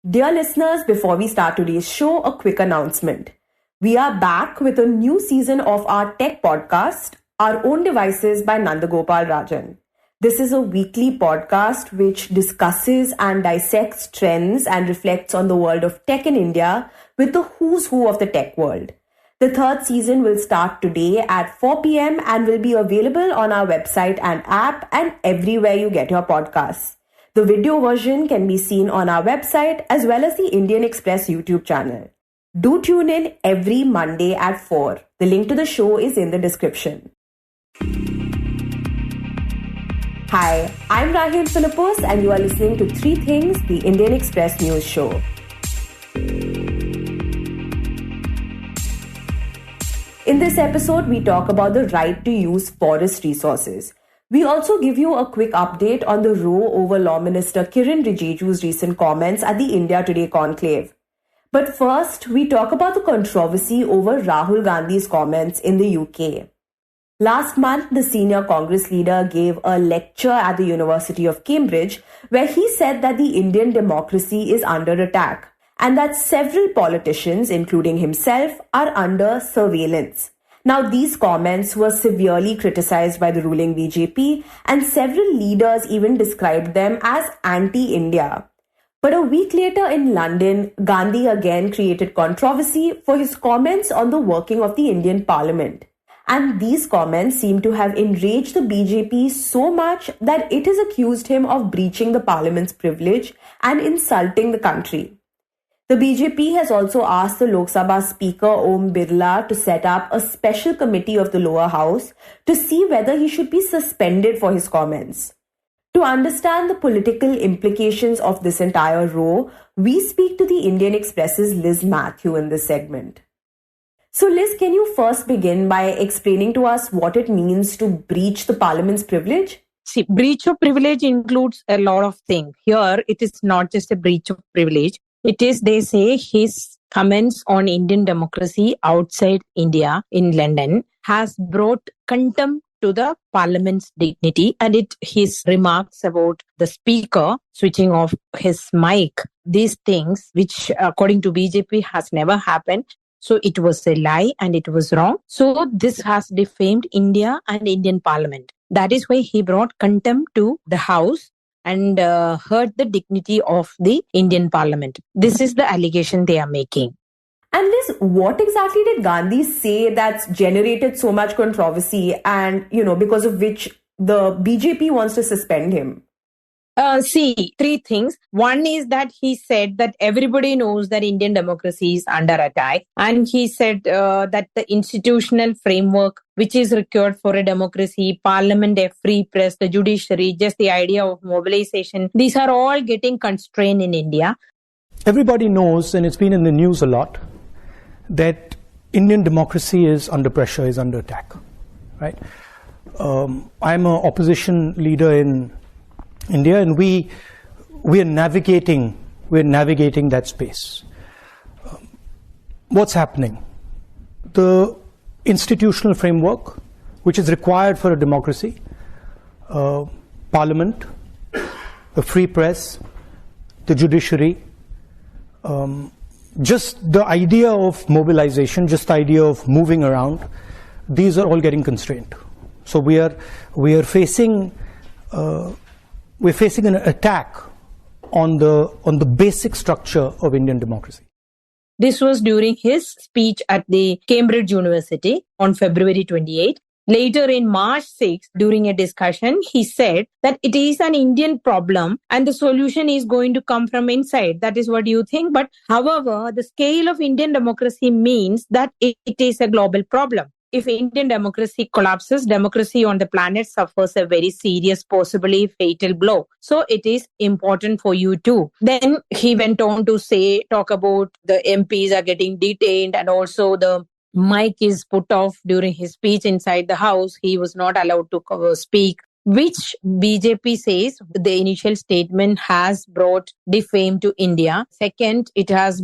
Dear listeners, before we start today's show, a quick announcement. We are back with a new season of our tech podcast, Our Own Devices by Nandagopal Rajan. This is a weekly podcast which discusses and dissects trends and reflects on the world of tech in India with the who's who of the tech world. The third season will start today at 4 p.m. and will be available on our website and app and everywhere you get your podcasts. The video version can be seen on our website as well as the Indian Express YouTube channel. Do tune in every Monday at 4. The link to the show is in the description. Hi, I'm Rahel Philipose and you are listening to 3 Things, the Indian Express News Show. In this episode, we talk about the right to use forest resources. We also give you a quick update on the row over Law Minister Kiren Rijiju's recent comments at the India Today Conclave. But first, we talk about the controversy over Rahul Gandhi's comments in the UK. Last month, the senior Congress leader gave a lecture at the University of Cambridge where he said that the Indian democracy is under attack and that several politicians, including himself, are under surveillance. Now, these comments were severely criticized by the ruling BJP and several leaders even described them as anti-India. But a week later in London, Gandhi again created controversy for his comments on the working of the Indian Parliament. And these comments seem to have enraged the BJP so much that it has accused him of breaching the Parliament's privilege and insulting the country. The BJP has also asked the Lok Sabha Speaker Om Birla to set up a special committee of the lower house to see whether he should be suspended for his comments. To understand the political implications of this entire row, we speak to the Indian Express's Liz Matthew in this segment. So Liz, can you first begin by explaining to us what it means to breach the Parliament's privilege? See, breach of privilege includes a lot of things. Here, it is not just a breach of privilege. It is, they say, his comments on Indian democracy outside India in London has brought contempt to the Parliament's dignity, and his remarks about the speaker switching off his mic, these things which according to BJP has never happened. So it was a lie and it was wrong. So this has defamed India and Indian Parliament. That is why he brought contempt to the House and hurt the dignity of the Indian Parliament. This is the allegation they are making. And Liz, what exactly did Gandhi say that's generated so much controversy and, because of which the BJP wants to suspend him? See, 3 things. One is that he said that everybody knows that Indian democracy is under attack. And he said that the institutional framework which is required for a democracy, parliament, a free press, the judiciary, just the idea of mobilization, these are all getting constrained in India. Everybody knows, and it's been in the news a lot, that Indian democracy is under pressure, is under attack. Right? I'm an opposition leader in India, and we are navigating that space. What's happening? The institutional framework, which is required for a democracy, parliament, a free press, the judiciary, just the idea of mobilization, just the idea of moving around, these are all getting constrained. So we are facing an attack on the basic structure of Indian democracy. This was during his speech at the Cambridge University on February 28. Later in March 6, during a discussion, he said that it is an Indian problem and the solution is going to come from inside. That is what you think. But however, the scale of Indian democracy means that it is a global problem. If Indian democracy collapses, democracy on the planet suffers a very serious, possibly fatal blow. So it is important for you too. Then he went on to talk about the MPs are getting detained and also the mic is put off during his speech inside the house. He was not allowed to speak, which BJP says the initial statement has brought defame to India. Second, it has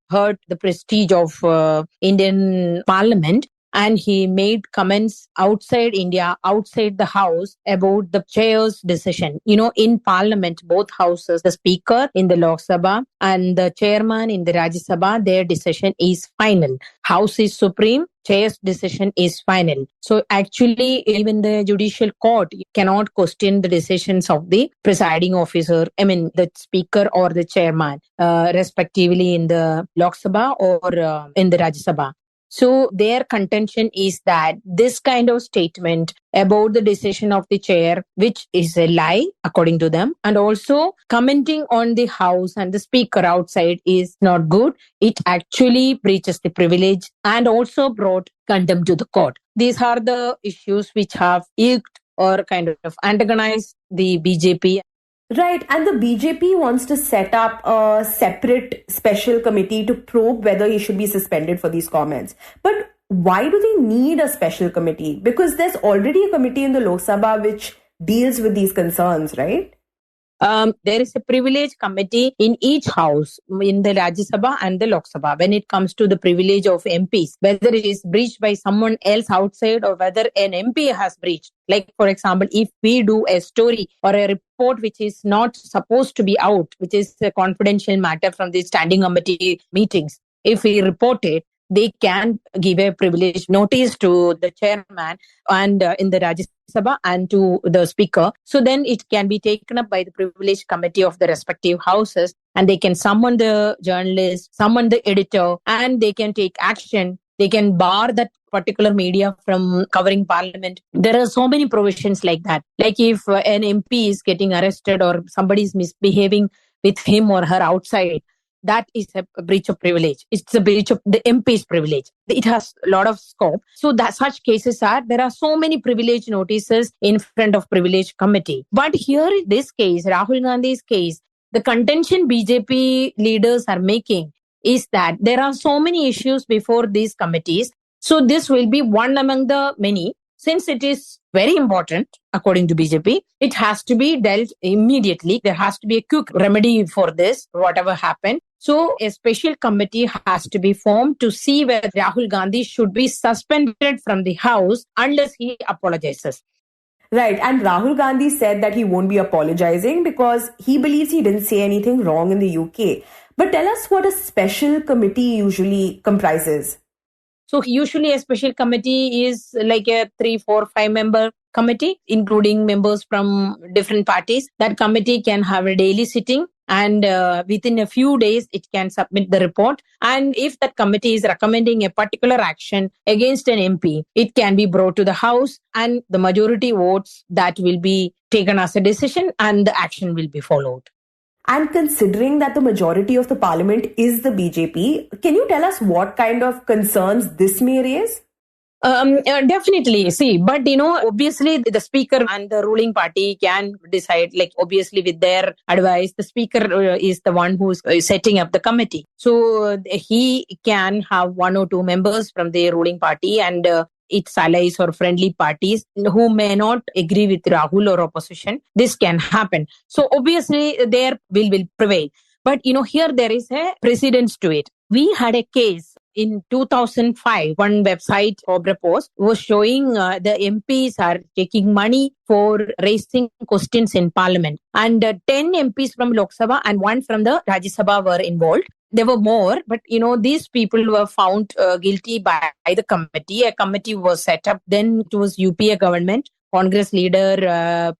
hurt the prestige of Indian Parliament. and he made comments outside India, outside the house about the chair's decision. In parliament, both houses, the speaker in the Lok Sabha and the chairman in the Rajya Sabha, their decision is final. House is supreme, chair's decision is final. So actually, even the judicial court cannot question the decisions of the presiding officer, the speaker or the chairman, respectively in the Lok Sabha or in the Rajya Sabha. So their contention is that this kind of statement about the decision of the chair, which is a lie according to them, and also commenting on the house and the speaker outside is not good. It actually breaches the privilege and also brought contempt to the court. These are the issues which have irked or kind of antagonized the BJP. Right, and the BJP wants to set up a separate special committee to probe whether he should be suspended for these comments. But why do they need a special committee? Because there's already a committee in the Lok Sabha which deals with these concerns, right? There is a privilege committee in each house, in the Rajya Sabha and the Lok Sabha, when it comes to the privilege of MPs, whether it is breached by someone else outside or whether an MP has breached. Like, for example, if we do a story or a report which is not supposed to be out, which is a confidential matter from the standing committee meetings, if we report it, they can give a privilege notice to the chairman and in the Rajya Sabha and to the speaker. So then it can be taken up by the privilege committee of the respective houses, and they can summon the journalist, summon the editor, and they can take action. They can bar that particular media from covering parliament. There are so many provisions like that. Like if an MP is getting arrested or somebody is misbehaving with him or her outside, that is a breach of privilege. It's a breach of the MP's privilege. It has a lot of scope. So that such cases there are so many privilege notices in front of privilege committee. But here in this case, Rahul Gandhi's case, the contention BJP leaders are making is that there are so many issues before these committees. So this will be one among the many. Since it is very important, according to BJP, it has to be dealt immediately. There has to be a quick remedy for this, whatever happened. So a special committee has to be formed to see whether Rahul Gandhi should be suspended from the house unless he apologizes. Right. And Rahul Gandhi said that he won't be apologizing because he believes he didn't say anything wrong in the UK. But tell us what a special committee usually comprises. So usually a special committee is like a 3, 4, 5 member committee, including members from different parties. That committee can have a daily sitting and within a few days it can submit the report. And if that committee is recommending a particular action against an MP, it can be brought to the House and the majority votes that will be taken as a decision and the action will be followed. And considering that the majority of the parliament is the BJP, can you tell us what kind of concerns this may raise? Definitely. See, but obviously the speaker and the ruling party can decide, like obviously with their advice, the speaker is the one who's setting up the committee. So he can have 1 or 2 members from the ruling party and its allies or friendly parties who may not agree with Rahul or opposition. This can happen. So obviously their will prevail. But here there is a precedence to it. We had a case in 2005, one website, Philipose, was showing the MPs are taking money for raising questions in parliament. And 10 MPs from Lok Sabha and 1 from the Rajya Sabha were involved. There were more, but these people were found guilty by the committee. A committee was set up. Then it was UPA government. Congress leader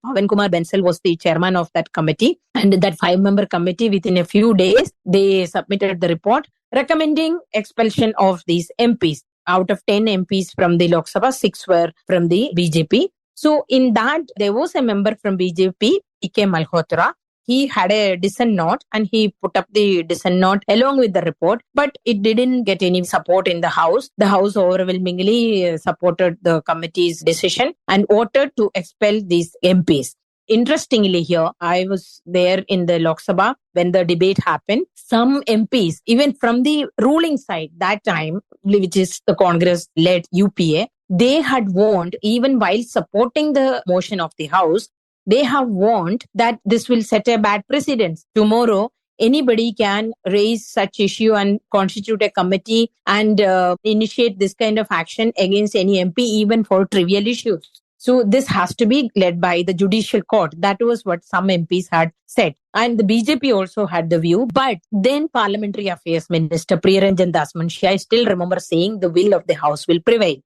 Pawan Kumar Bensal was the chairman of that committee. And that 5-member committee, within a few days, they submitted the report recommending expulsion of these MPs. Out of 10 MPs from the Lok Sabha, 6 were from the BJP. So in that, there was a member from BJP, E.K. Malhotra. He had a dissent note and he put up the dissent note along with the report, but it didn't get any support in the House. The House overwhelmingly supported the committee's decision and voted to expel these MPs. Interestingly here, I was there in the Lok Sabha when the debate happened. Some MPs, even from the ruling side that time, which is the Congress-led UPA, they had warned, even while supporting the motion of the House, they have warned that this will set a bad precedent. Tomorrow, anybody can raise such issue and constitute a committee and initiate this kind of action against any MP, even for trivial issues. So this has to be led by the judicial court. That was what some MPs had said. And the BJP also had the view. But then Parliamentary Affairs Minister Priyaranjan Dasmunshi, I still remember saying the will of the House will prevail.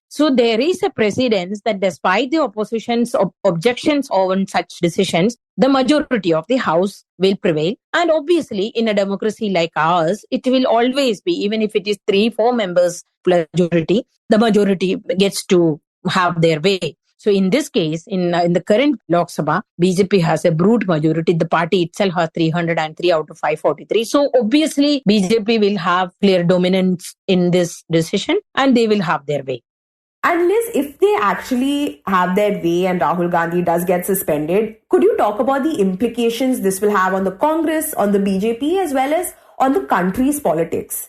So there is a precedence that despite the opposition's objections on such decisions, the majority of the House will prevail. And obviously, in a democracy like ours, it will always be, even if it is 3-4 members majority, the majority gets to have their way. So in this case, in the current Lok Sabha, BJP has a brute majority. The party itself has 303 out of 543. So obviously, BJP will have clear dominance in this decision and they will have their way. And Liz, if they actually have their way and Rahul Gandhi does get suspended, could you talk about the implications this will have on the Congress, on the BJP, as well as on the country's politics?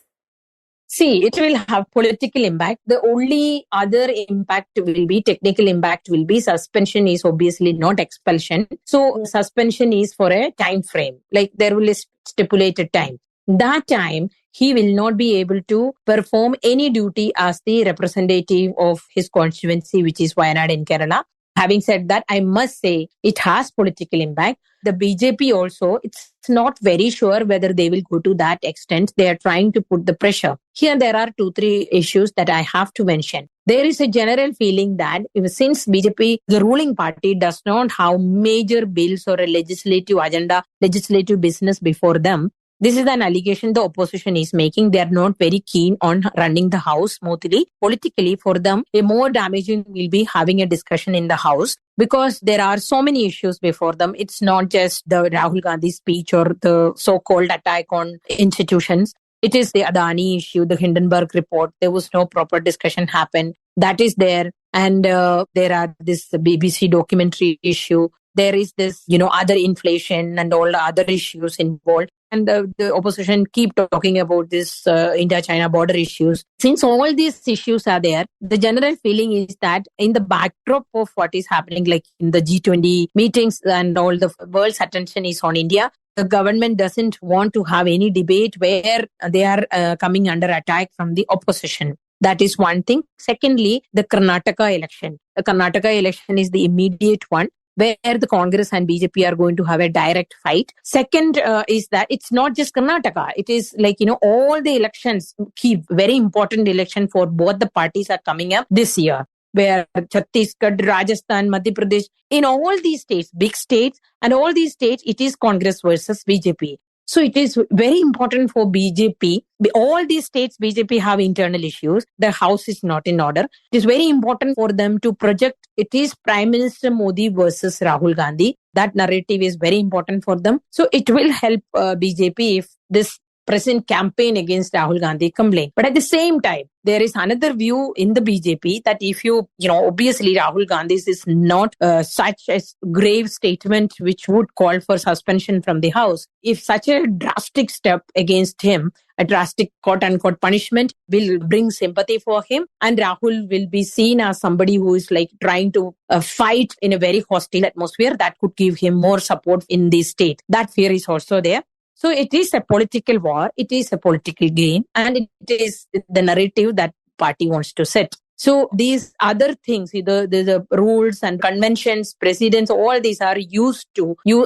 See, it will have political impact. The only other impact will be, technical impact will be, suspension is obviously not expulsion. So suspension is for a time frame, like there will be stipulated time. That time, he will not be able to perform any duty as the representative of his constituency, which is Wayanad in Kerala. Having said that, I must say it has political impact. The BJP also, it's not very sure whether they will go to that extent. They are trying to put the pressure. Here there are 2-3 issues that I have to mention. There is a general feeling that since BJP, the ruling party, does not have major bills or a legislative agenda, legislative business before them, this is an allegation the opposition is making. They are not very keen on running the House smoothly. Politically, for them, a more damaging will be having a discussion in the House because there are so many issues before them. It's not just the Rahul Gandhi speech or the so-called attack on institutions. It is the Adani issue, the Hindenburg report. There was no proper discussion happen. That is there. And there are this BBC documentary issue. There is this, other inflation and all the other issues involved. And the opposition keep talking about this India-China border issues. Since all these issues are there, the general feeling is that in the backdrop of what is happening, like in the G20 meetings and all, the world's attention is on India. The government doesn't want to have any debate where they are coming under attack from the opposition. That is one thing. Secondly, the Karnataka election. The Karnataka election is the immediate one, where the Congress and BJP are going to have a direct fight. Second is that it's not just Karnataka. It is like, all the elections, key, very important election for both the parties are coming up this year, where Chhattisgarh, Rajasthan, Madhya Pradesh, in all these states, big states, and all these states, it is Congress versus BJP. So it is very important for BJP. All these states, BJP have internal issues. The House is not in order. It is very important for them to project. It is Prime Minister Modi versus Rahul Gandhi. That narrative is very important for them. So it will help BJP if this present campaign against Rahul Gandhi complain. But at the same time, there is another view in the BJP that if obviously Rahul Gandhi's is not such a grave statement which would call for suspension from the House. If such a drastic step against him, a drastic quote-unquote punishment will bring sympathy for him, and Rahul will be seen as somebody who is like trying to fight in a very hostile atmosphere that could give him more support in the state. That fear is also there. So it is a political war, it is a political game, and it is the narrative that party wants to set. So these other things, the rules and conventions, precedents, all these are you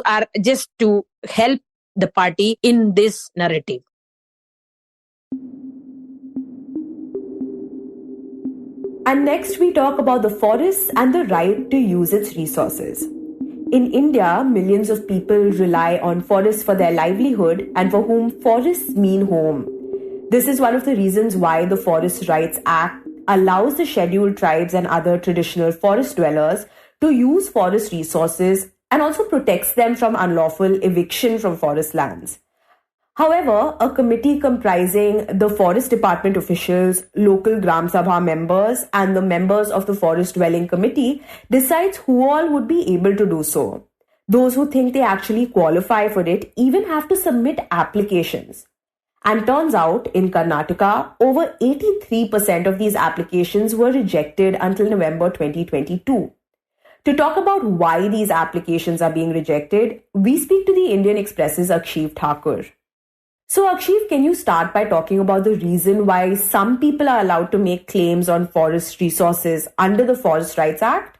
are just to help the party in this narrative. And next we talk about the forests and the right to use its resources. In India, millions of people rely on forests for their livelihood and for whom forests mean home. This is one of the reasons why the Forest Rights Act allows the scheduled tribes and other traditional forest dwellers to use forest resources and also protects them from unlawful eviction from forest lands. However, a committee comprising the Forest Department officials, local Gram Sabha members, and the members of the Forest Dwelling Committee decides who all would be able to do so. Those who think they actually qualify for it even have to submit applications. And turns out, in Karnataka, over 83% of these applications were rejected until November 2022. To talk about why these applications are being rejected, we speak to the Indian Express's Aksheev Thakur. So Aksheev, can you start by talking about the reason why some people are allowed to make claims on forest resources under the Forest Rights Act?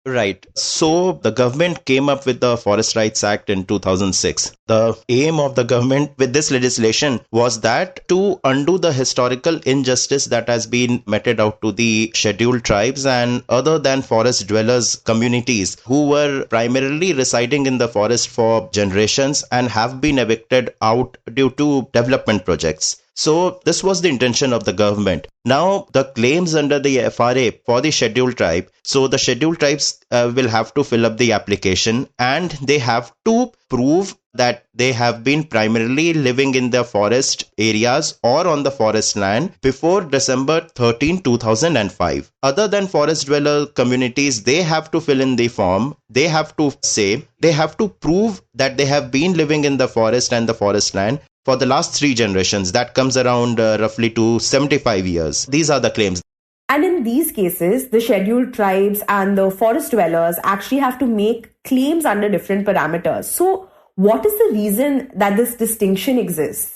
Right. So the government came up with the Forest Rights Act in 2006. The aim of the government with this legislation was that to undo the historical injustice that has been meted out to the scheduled tribes and other than forest dwellers communities who were primarily residing in the forest for generations and have been evicted out due to development projects. So this was the intention of the government. Now the claims under the FRA for the scheduled tribe, so the scheduled tribes will have to fill up the application and they have to prove that they have been primarily living in the forest areas or on the forest land before December 13, 2005. Other than forest dweller communities, they have to fill in the form. They have to prove that they have been living in the forest and the forest land for the last 3 generations. That comes around roughly to 75 years. These are the claims. And in these cases, the scheduled tribes and the forest dwellers actually have to make claims under different parameters. So what is the reason that this distinction exists?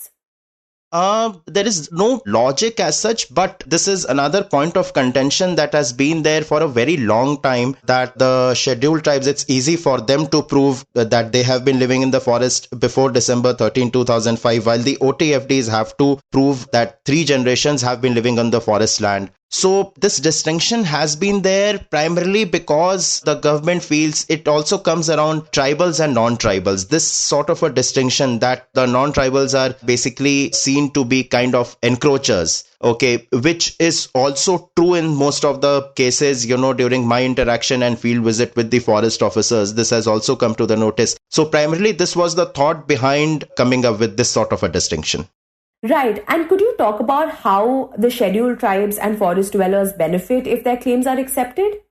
There is no logic as such, but this is another point of contention that has been there for a very long time, that the scheduled tribes, it's easy for them to prove that they have been living in the forest before December 13, 2005, while the OTFDs have to prove that 3 generations have been living on the forest land. So this distinction has been there primarily because the government feels it also comes around tribals and non-tribals. This sort of a distinction that the non-tribals are basically seen to be kind of encroachers. Okay, which is also true in most of the cases, during my interaction and field visit with the forest officers. This has also come to the notice. So primarily this was the thought behind coming up with this sort of a distinction. Right. And could you talk about how the scheduled tribes and forest dwellers benefit if their claims are accepted?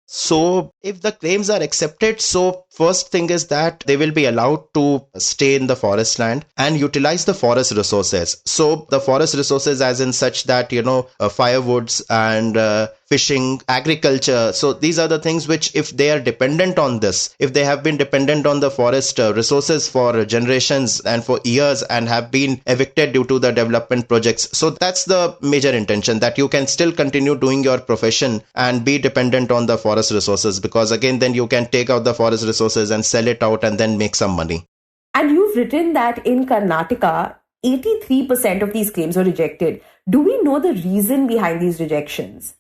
So if the claims are accepted, so first thing is that they will be allowed to stay in the forest land and utilize the forest resources. So the forest resources as in such that, firewoods and fishing, agriculture. So these are the things which if they are dependent on this, if they have been dependent on the forest resources for generations and for years and have been evicted due to the development projects. So that's the major intention, that you can still continue doing your profession and be dependent on the forest resources, because again, then you can take out the forest resources and sell it out and then make some money. And you've written that in Karnataka, 83% of these claims were rejected. Do we know the reason behind these rejections?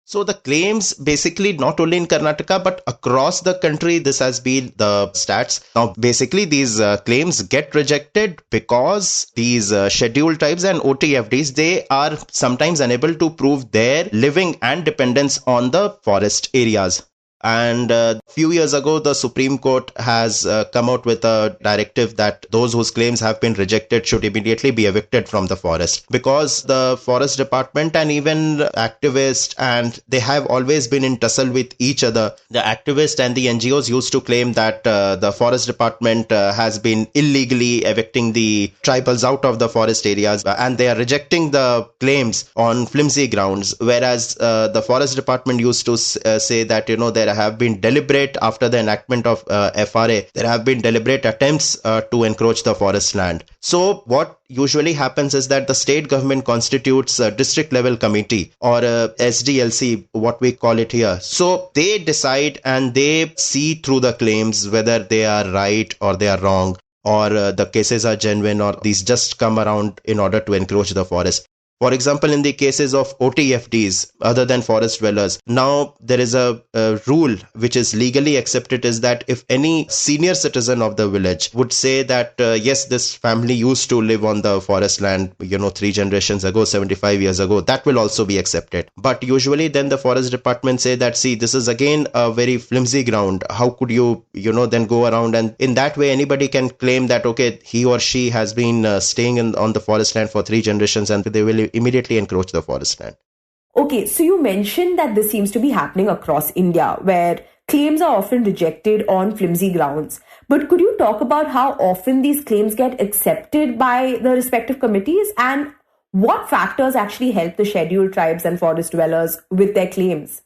So the claims basically not only in Karnataka but across the country, this has been the stats. Now basically these claims get rejected because these scheduled tribes and OTFDs, they are sometimes unable to prove their living and dependence on the forest areas. And a few years ago, the Supreme Court has come out with a directive that those whose claims have been rejected should immediately be evicted from the forest, because the forest department and even activists, and they have always been in tussle with each other. The activists and the NGOs used to claim that the forest department has been illegally evicting the tribals out of the forest areas, and they are rejecting the claims on flimsy grounds. Whereas the forest department used to say that, there have been deliberate, after the enactment of FRA, there have been deliberate attempts to encroach the forest land. So what usually happens is that the state government constitutes a district level committee or a SDLC, what we call it here. So they decide and they see through the claims whether they are right or they are wrong, or the cases are genuine, or these just come around in order to encroach the forest. For example, in the cases of OTFDs, other than forest dwellers, now there is a rule which is legally accepted, is that if any senior citizen of the village would say that, yes, this family used to live on the forest land, 3 generations ago, 75 years ago, that will also be accepted. But usually then the forest department say that, see, this is again a very flimsy ground. How could you, then go around, and in that way anybody can claim that, okay, he or she has been staying on the forest land for 3 generations and they will immediately encroach the forest land. Okay, so you mentioned that this seems to be happening across India, where claims are often rejected on flimsy grounds. But could you talk about how often these claims get accepted by the respective committees, and what factors actually help the scheduled tribes and forest dwellers with their claims?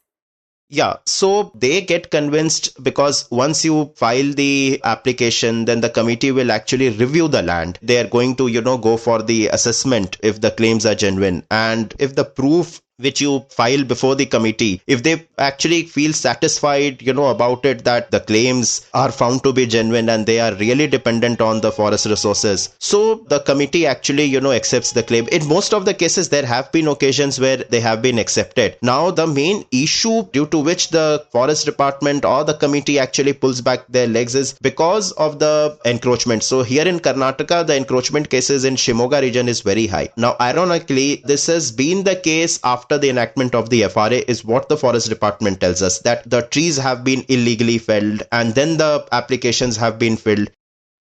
Yeah, so they get convinced because once you file the application, then the committee will actually review the land. They are going to, go for the assessment if the claims are genuine. And if the proof which you file before the committee, if they actually feel satisfied, about it, that the claims are found to be genuine and they are really dependent on the forest resources, so the committee actually, accepts the claim. In most of the cases, there have been occasions where they have been accepted. Now, the main issue due to which the forest department or the committee actually pulls back their legs is because of the encroachment. So here in Karnataka, the encroachment cases in Shimoga region is very high. Now, ironically, this has been the case after the enactment of the FRA, is what the forest department tells us, that the trees have been illegally felled and then the applications have been filled.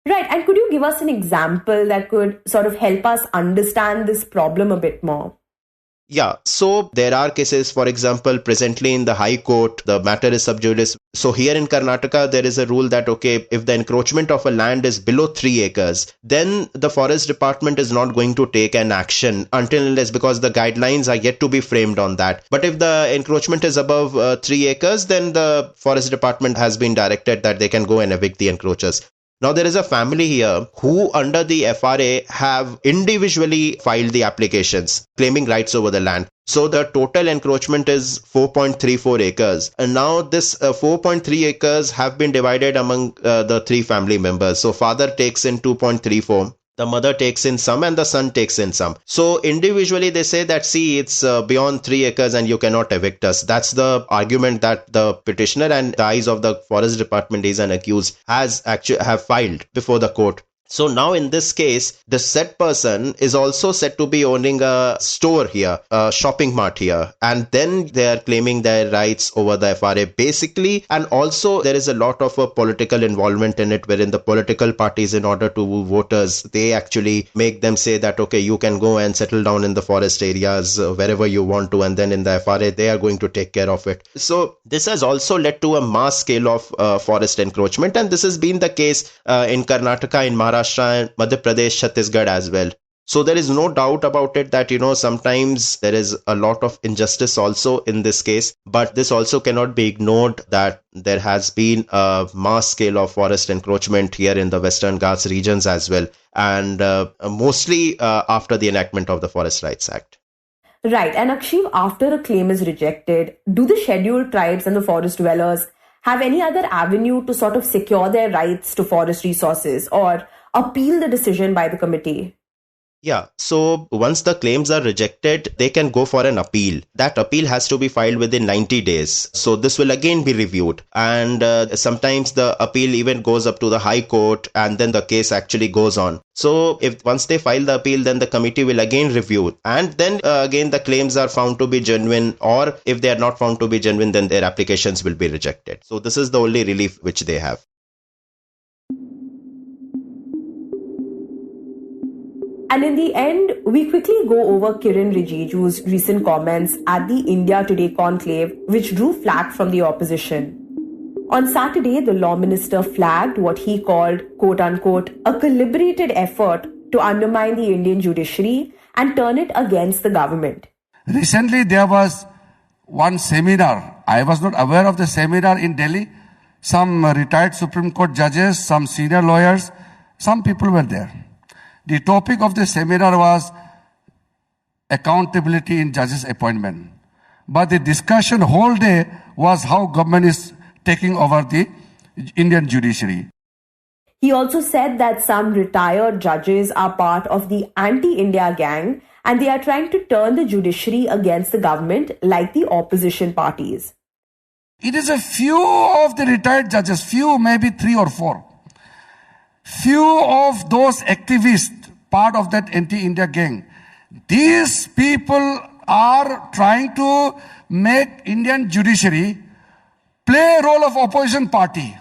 Right. And could you give us an example that could sort of help us understand this problem a bit more? Yeah, so there are cases, for example, presently in the High Court, the matter is sub judice. So here in Karnataka, there is a rule that, okay, if the encroachment of a land is below 3 acres, then the forest department is not going to take an action until unless, because the guidelines are yet to be framed on that. But if the encroachment is above 3 acres, then the forest department has been directed that they can go and evict the encroachers. Now, there is a family here who under the FRA have individually filed the applications claiming rights over the land. So the total encroachment is 4.34 acres. And now this 4.3 acres have been divided among the 3 family members. So father takes in 2.34. The mother takes in some and the son takes in some. So individually they say that, see, it's beyond 3 acres and you cannot evict us. That's the argument that the petitioner and the eyes of the forest department is an accused has actually have filed before the court. So now in this case, the said person is also said to be owning a store here, a shopping mart here. And then they are claiming their rights over the FRA basically. And also there is a lot of political involvement in it, wherein the political parties, in order to woo voters, they actually make them say that, okay, you can go and settle down in the forest areas wherever you want to. And then in the FRA, they are going to take care of it. So this has also led to a mass scale of forest encroachment. And this has been the case in Karnataka, in Maharashtra, and Madhya Pradesh, Chhattisgarh as well. So there is no doubt about it that, sometimes there is a lot of injustice also in this case. But this also cannot be ignored that there has been a mass scale of forest encroachment here in the Western Ghats regions as well. And mostly after the enactment of the Forest Rights Act. Right. And Aksheev, after a claim is rejected, do the scheduled tribes and the forest dwellers have any other avenue to sort of secure their rights to forest resources or appeal the decision by the committee? Yeah, so once the claims are rejected, they can go for an appeal. That appeal has to be filed within 90 days. So this will again be reviewed. And sometimes the appeal even goes up to the High Court and then the case actually goes on. So if once they file the appeal, then the committee will again review. And then again, the claims are found to be genuine, or if they are not found to be genuine, then their applications will be rejected. So this is the only relief which they have. And in the end, we quickly go over Kiren Rijiju's recent comments at the India Today Conclave, which drew flack from the opposition. On Saturday, the Law Minister flagged what he called, quote-unquote, a calibrated effort to undermine the Indian judiciary and turn it against the government. Recently, there was one seminar. I was not aware of the seminar in Delhi. Some retired Supreme Court judges, some senior lawyers, some people were there. The topic of the seminar was accountability in judges' appointment. But the discussion whole day was how government is taking over the Indian judiciary. He also said that some retired judges are part of the anti-India gang and they are trying to turn the judiciary against the government like the opposition parties. It is a few of the retired judges, few, maybe 3 or 4. Few of those activists, part of that anti-India gang, these people are trying to make Indian judiciary play a role of opposition party.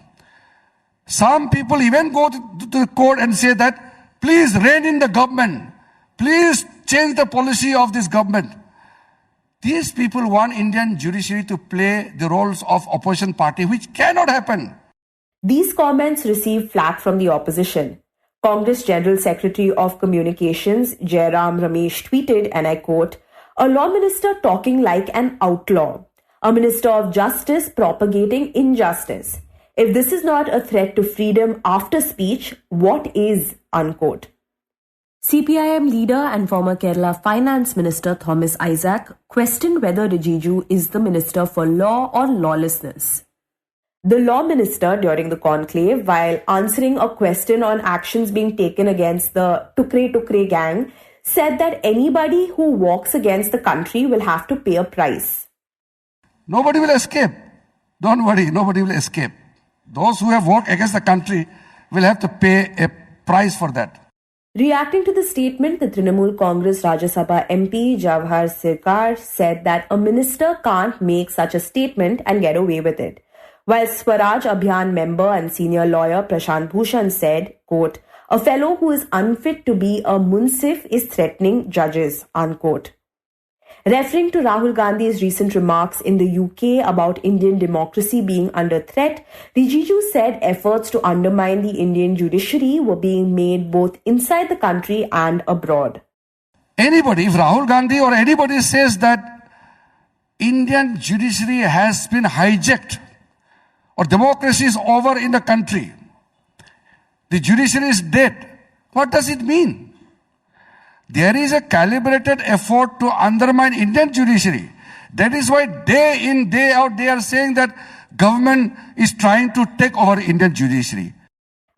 Some people even go to the court and say that, please rein in the government. Please change the policy of this government. These people want Indian judiciary to play the roles of opposition party, which cannot happen. These comments received flack from the opposition. Congress General Secretary of Communications, Jairam Ramesh, tweeted, and I quote, a law minister talking like an outlaw. A Minister of Justice propagating injustice. If this is not a threat to freedom after speech, what is? Unquote. CPIM leader and former Kerala Finance Minister Thomas Isaac questioned whether Rijiju is the Minister for Law or Lawlessness. The Law Minister during the conclave, while answering a question on actions being taken against the Tukre gang, said that anybody who walks against the country will have to pay a price. Nobody will escape. Don't worry, nobody will escape. Those who have walked against the country will have to pay a price for that. Reacting to the statement, the Trinamool Congress Rajya Sabha MP Jawahar Sirkar said that a minister can't make such a statement and get away with it. While Swaraj Abhiyan member and senior lawyer Prashant Bhushan said, quote, a fellow who is unfit to be a munsif is threatening judges, unquote. Referring to Rahul Gandhi's recent remarks in the UK about Indian democracy being under threat, Rijiju said efforts to undermine the Indian judiciary were being made both inside the country and abroad. Anybody, if Rahul Gandhi or anybody says that Indian judiciary has been hijacked or democracy is over in the country, the judiciary is dead, what does it mean? There is a calibrated effort to undermine Indian judiciary. That is why day in, day out, they are saying that government is trying to take over Indian judiciary.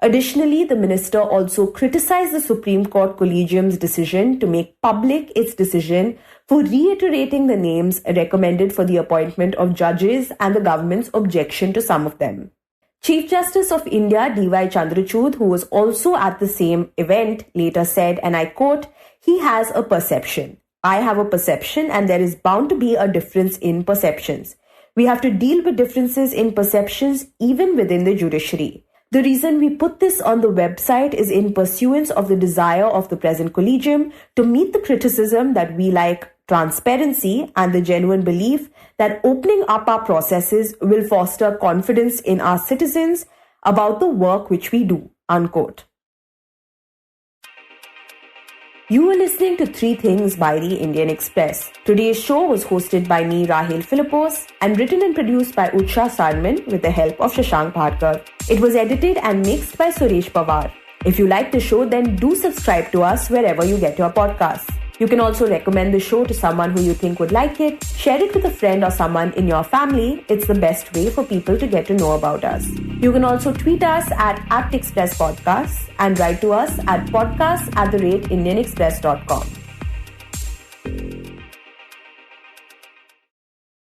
Additionally, the minister also criticized the Supreme Court Collegium's decision to make public its decision for reiterating the names recommended for the appointment of judges and the government's objection to some of them. Chief Justice of India D.Y. Chandrachud, who was also at the same event, later said, and I quote, he has a perception. I have a perception, and there is bound to be a difference in perceptions. We have to deal with differences in perceptions even within the judiciary. The reason we put this on the website is in pursuance of the desire of the present collegium to meet the criticism that we like transparency and the genuine belief that opening up our processes will foster confidence in our citizens about the work which we do, unquote. You were listening to Three Things by the Indian Express. Today's show was hosted by me, Rahel Philipose, and written and produced by Utsa Sarmin with the help of Shashank Bhargava. It was edited and mixed by Suresh Pawar. If you like the show, then do subscribe to us wherever you get your podcasts. You can also recommend the show to someone who you think would like it. Share it with a friend or someone in your family. It's the best way for people to get to know about us. You can also tweet us at @ExpressPodcasts and write to us at podcasts@indianexpress.com.